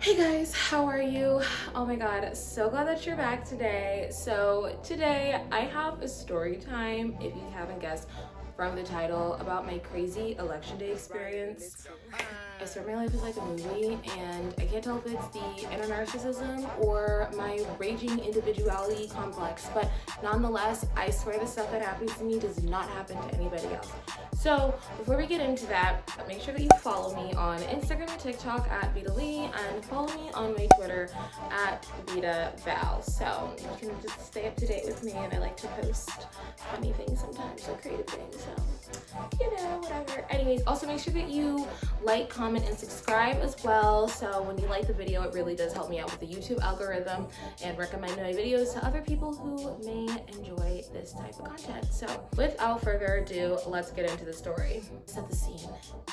Hey guys, how are you? Oh my god, so glad that you're back today. So today I have a story time, if you haven't guessed from the title, about my crazy election day experience. I swear my life is like a movie, and I can't tell if it's the inner narcissism or my raging individuality complex, but nonetheless, I swear the stuff that happens to me does not happen to anybody else. So before we get into that, make sure that you follow me on Instagram and TikTok at Vida Lee, and follow me on my Twitter at Vida Val. So you can just stay up to date with me, and I like to post funny things sometimes, or creative things, so whatever. Anyways, also make sure that you like, comment, and subscribe as well. So when you like the video, it really does help me out with the YouTube algorithm and recommend my videos to other people who may enjoy this type of content. So without further ado, let's get into the story. Set the scene.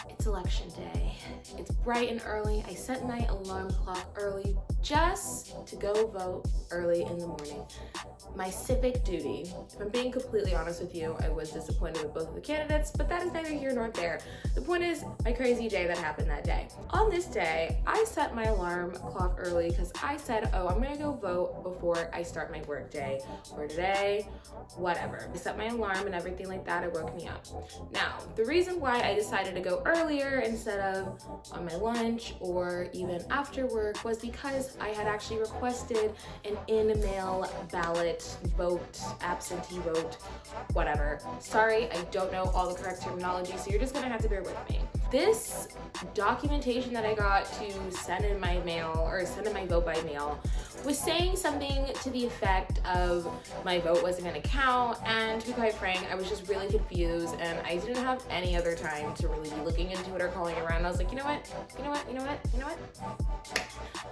It's election day. It's bright and early. I set my alarm clock early just to go vote early in the morning. My civic duty. If I'm being completely honest with you, I was disappointed with both of the candidates, but that is neither here nor there. The point is my crazy day that happened that day. On this day, I set my alarm clock early because I said, oh, I'm gonna go vote before I start my work day for today, whatever. I set my alarm and everything like that. It woke me up. Now, the reason why I decided to go earlier instead of on my lunch or even after work was because I had actually requested an in-mail ballot vote, absentee vote, whatever. Sorry, I don't know all the correct terminology, so you're just gonna have to bear with me. This documentation that I got to send in my mail, or send in my vote by mail, was saying something to the effect of my vote wasn't gonna count, and to be quite frank, I was just really confused, and I didn't have any other time to really be looking into it or calling around. I was like, you know what?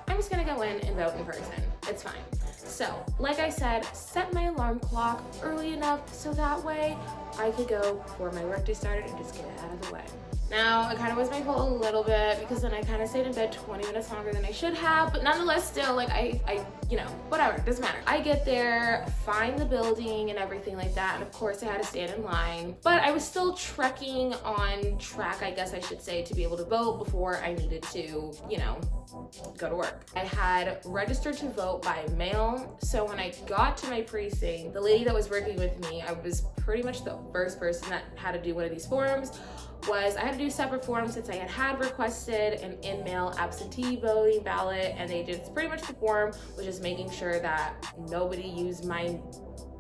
I'm just gonna go in and vote in person. It's fine. So, like I said, set my alarm clock early enough so that way I could go before my workday started and just get it out of the way. Now, it kind of was my fault a little bit because then I kind of stayed in bed 20 minutes longer than I should have, but nonetheless, still, like, whatever, doesn't matter. I get there, find the building and everything like that, and of course I had to stand in line, but I was still trekking on track, I guess I should say, to be able to vote before I needed to, go to work. I had registered to vote by mail, so when I got to my precinct, the lady that was working with me, I was pretty much the first person that had to do one of these forms. I had to do separate forms since I had requested an in-mail absentee voting ballot, and they did pretty much the form was just making sure that nobody used my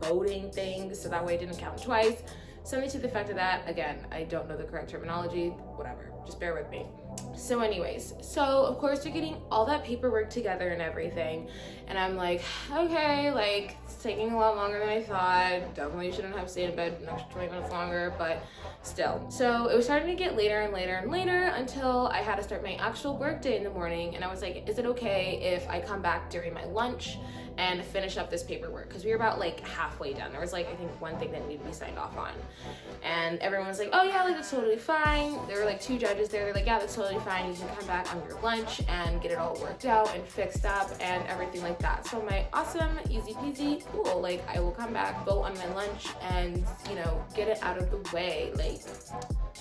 voting thing, so that way it didn't count twice. Something to the effect of that. Again, I don't know the correct terminology, whatever, just bear with me. So anyways, of course you're getting all that paperwork together and everything, and I'm like, okay, like, it's taking a lot longer than I thought. Definitely shouldn't have stayed in bed an extra 20 minutes longer, but still. So it was starting to get later and later and later until I had to start my actual work day in the morning, and I was like, is it okay if I come back during my lunch and finish up this paperwork? Because we were about like halfway done. There was like, I think one thing that needed to be signed off on, and everyone was like, oh yeah, like, that's totally fine. There were like two judges there. They're like, yeah, that's totally fine. You can come back on your lunch and get it all worked out and fixed up and everything like that. So my awesome, easy peasy, cool, like, I will come back, vote on my lunch, and get it out of the way. Like,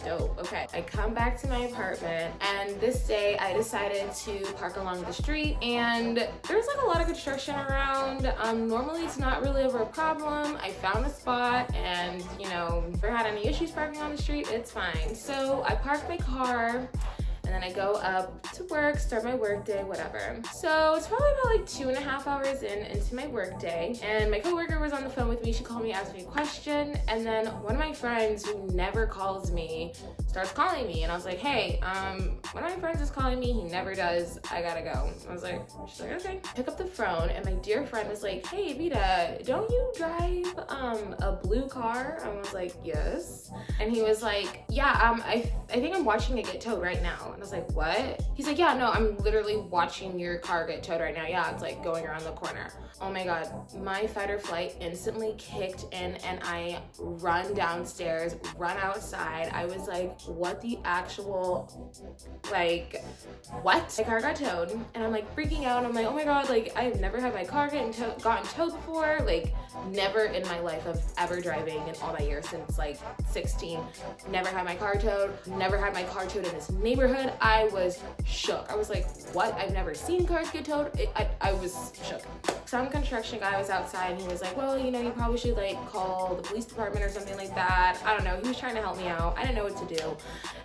dope. Okay, I come back to my apartment, and this day I decided to park along the street, and there's like a lot of construction around. Normally it's not really ever a problem. I found a spot, and never had any issues parking on the street. It's fine. So I parked my car, and then I go up to work, start my work day, whatever. So it's probably about like 2.5 hours into my work day, and my coworker was on the phone with me. She called me, asked me a question, and then one of my friends who never calls me starts calling me, and I was like, hey, one of my friends is calling me. He never does. I gotta go. I was like, she's like, okay. Pick up the phone, and my dear friend was like, hey, Vida, don't you drive a blue car? I was like, yes. And he was like, yeah, I think I'm watching it get towed right now. And I was like, what? He's like, yeah, no, I'm literally watching your car get towed right now. Yeah, it's like going around the corner. Oh my God, my fight or flight instantly kicked in, and I run downstairs, run outside. I was like what the actual, like, what? My car got towed, and I'm like freaking out. I'm like, oh my God, like I've never had my car gotten towed before. Like never in my life of ever driving in all my years since like 16, never had my car towed, never had my car towed in this neighborhood. I was shook. I was like, what? I've never seen cars get towed. I was shook. Some construction guy was outside and he was like, well, you know, you probably should like call the police department or something like that. I don't know. He was trying to help me out. I didn't know what to do.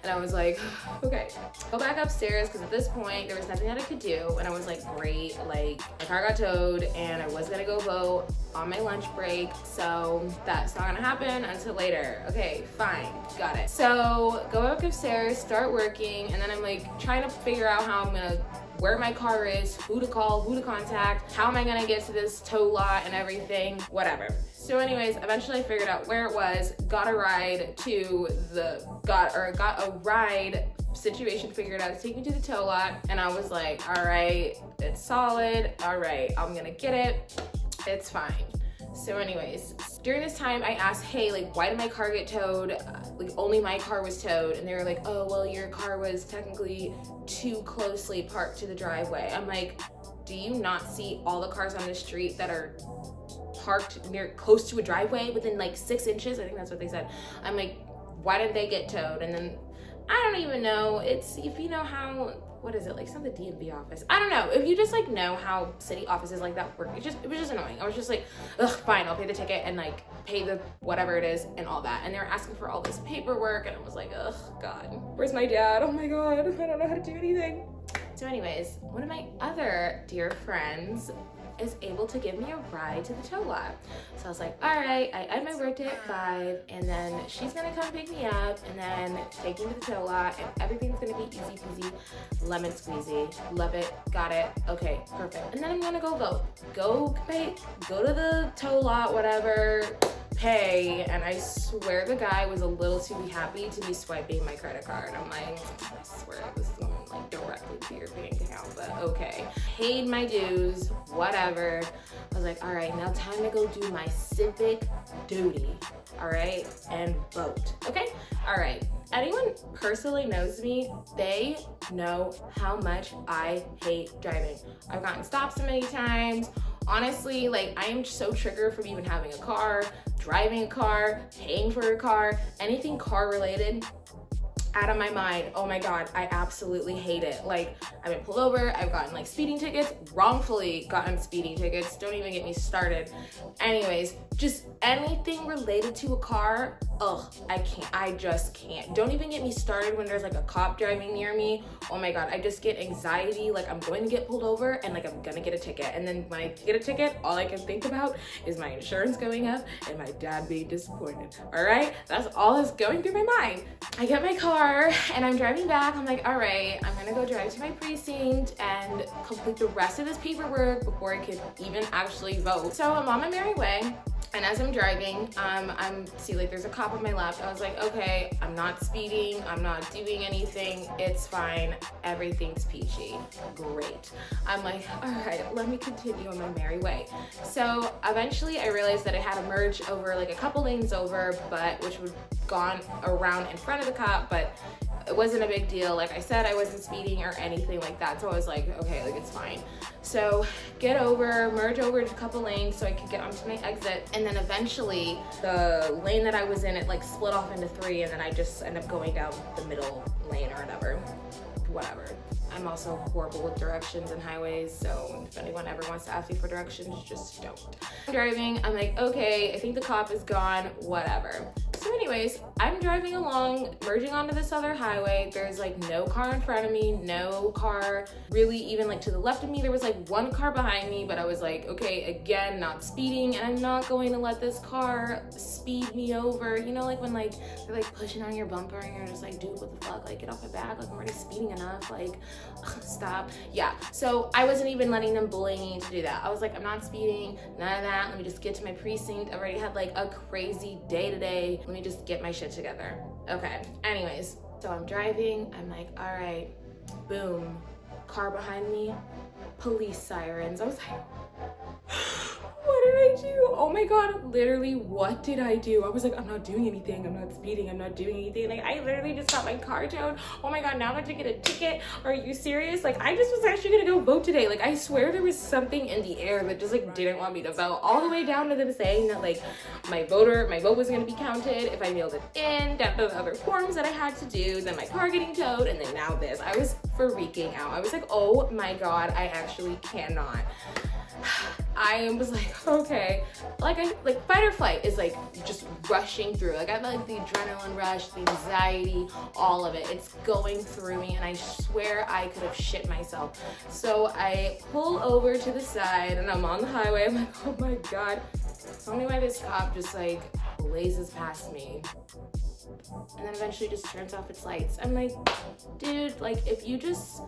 And I was like, okay, go back upstairs, because at this point there was nothing that I could do. And I was like, great, like my car got towed and I was gonna go vote on my lunch break, so that's not gonna happen until later. Okay, fine, got it. So go back upstairs, start working, and then I'm like trying to figure out how I'm gonna, where my car is, who to call, who to contact, how am I gonna get to this tow lot and everything, whatever. So anyways, eventually I figured out where it was, got a ride to the, got a ride situation figured out to take me to the tow lot, and I was like, all right, it's solid, all right, I'm gonna get it, it's fine. So anyways, during this time I asked, hey, like why did my car get towed? Like only my car was towed. And they were like, oh, well, your car was technically too closely parked to the driveway. I'm like, do you not see all the cars on the street that are parked near, close to a driveway within like 6 inches? I think that's what they said. I'm like, why did they get towed? And then I don't even know. It's, if you know how, what is it, like some of the DMV office, I don't know, if you just like know how city offices like that work, it was just annoying. I was just like, ugh, fine, I'll pay the ticket and like pay the whatever it is and all that. And they were asking for all this paperwork and I was like, ugh, God, where's my dad? Oh my God, I don't know how to do anything. So anyways, one of my other dear friends is able to give me a ride to the tow lot. So I was like, all right, I end my workday at 5, and then she's gonna come pick me up and then take me to the tow lot, and everything's gonna be easy peasy, lemon squeezy. Love it, got it, okay, perfect. And then I'm gonna go vote. Go to the tow lot, whatever, pay, and I swear the guy was a little too happy to be swiping my credit card. I'm like, I swear this is going like directly to your bank account, but okay. Paid my dues, whatever. I was like, all right, now time to go do my civic duty, all right, and vote, okay? All right, anyone personally knows me, they know how much I hate driving. I've gotten stopped so many times. Honestly, like I am so triggered from even having a car, driving a car, paying for a car, anything car related, out of my mind. Oh my God, I absolutely hate it. Like I've been pulled over, I've gotten like speeding tickets, wrongfully gotten speeding tickets, don't even get me started. Anyways, just anything related to a car, ugh, I just can't. Don't even get me started when there's like a cop driving near me. Oh my God, I just get anxiety, like I'm going to get pulled over and like I'm gonna get a ticket. And then when I get a ticket, all I can think about is my insurance going up and my dad being disappointed, all right? That's all that's going through my mind. I get my car and I'm driving back. I'm like, all right, I'm gonna go drive to my precinct and complete the rest of this paperwork before I could even actually vote. So I'm on my merry way. And as I'm driving, see like there's a cop on my left. I was like, okay, I'm not speeding, I'm not doing anything, it's fine, everything's peachy, great. I'm like, all right, let me continue on my merry way. So eventually I realized that I had to merge over like a couple lanes over, but which would gone around in front of the cop, but it wasn't a big deal. Like I said, I wasn't speeding or anything like that. So I was like, okay, like it's fine. So merge over to a couple lanes so I could get onto my exit. And then eventually the lane that I was in, it like split off into 3 and then I just end up going down the middle lane or whatever. I'm also horrible with directions and highways, so if anyone ever wants to ask me for directions, just don't. I'm driving, I'm like, okay, I think the cop is gone, whatever. So anyways, I'm driving along, merging onto this other highway. There's like no car in front of me, no car really even like to the left of me. There was like one car behind me, but I was like, okay, again, not speeding, and I'm not going to let this car speed me over. You know, like when like they're like pushing on your bumper and you're just like, dude, what the fuck? Like get off my back, like I'm already speeding enough, like stop. Yeah, so I wasn't even letting them bully me to do that. I was like, I'm not speeding, none of that. Let me just get to my precinct. I already had like a crazy day today. Let me just get my shit together. Okay, anyways, so I'm driving. I'm like, all right, boom, car behind me, police sirens. I was like, What did I do? Oh my god, literally, what did I do? I was like, I'm not doing anything, I'm not speeding, I'm not doing anything. Like, I literally just got my car towed. Oh my god, now I'm about to get a ticket. Are you serious? Like, I just was actually gonna go vote today. Like, I swear there was something in the air that just like didn't want me to vote, all the way down to them saying that like my vote was gonna be counted if I mailed it in, down to the other forms that I had to do, then my car getting towed, and then now this. I was freaking out. I was like, oh my god, I actually cannot. I was like, okay, like fight or flight is like just rushing through. Like, I have like the adrenaline rush, the anxiety, all of it. It's going through me, and I swear I could have shit myself. So I pull over to the side, and I'm on the highway. I'm like, oh my god, tell me why this cop just like blazes past me, and then eventually just turns off its lights. I'm like, dude, like, if you just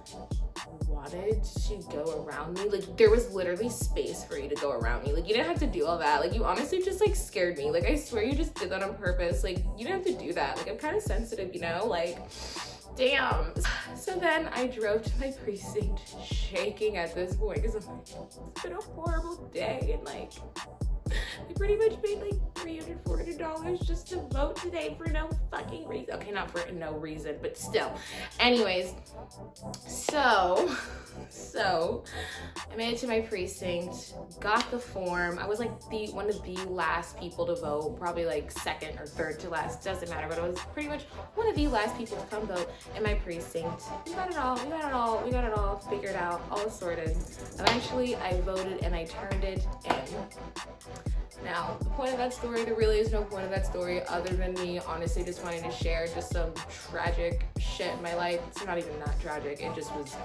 wanted to go around me, like, there was literally space for you to go around me. Like, you didn't have to do all that. Like, you honestly just like scared me. Like, I swear you just did that on purpose. Like, you didn't have to do that. Like, I'm kind of sensitive, you know, like, damn. So then I drove to my precinct shaking at this point because I'm like, it's been a horrible day, and like I pretty much made like $300, $400 just to vote today for no fucking reason. Okay, not for no reason, but still. Anyways, so I made it to my precinct, got the form. I was like one of the last people to vote, probably like second or third to last, doesn't matter, but I was pretty much one of the last people to come vote in my precinct. We got it all figured out, all sorted. Eventually I voted and I turned it in. Now, the point of that story, there really is no point of that story other than me honestly just wanting to share just some tragic shit in my life. It's not even that tragic. It just was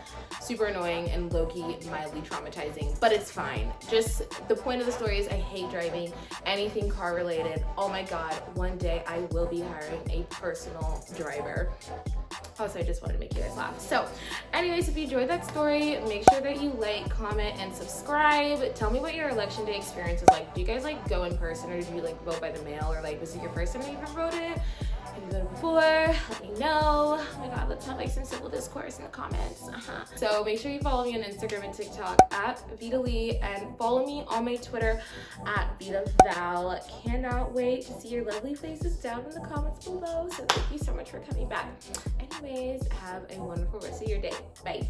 super annoying and low-key mildly traumatizing, but it's fine. Just the point of the story is I hate driving, anything car related. Oh my god, one day I will be hiring a personal driver. Also, I just wanted to make you guys laugh. So anyways, if you enjoyed that story, make sure that you like, comment, and subscribe. Tell me what your election day experience was like. Do you guys like go in person, or did you like vote by the mail, or like was it your first time that you ever voted? Have you voted before? Let me know. Oh my god, let's have like some civil discourse in the comments. So make sure you follow me on Instagram and TikTok at Vida Lee, and follow me on my Twitter at Vida Val. Cannot wait to see your lovely faces down in the comments below. So thank you so much for coming back. Anyways, have a wonderful rest of your day. Bye.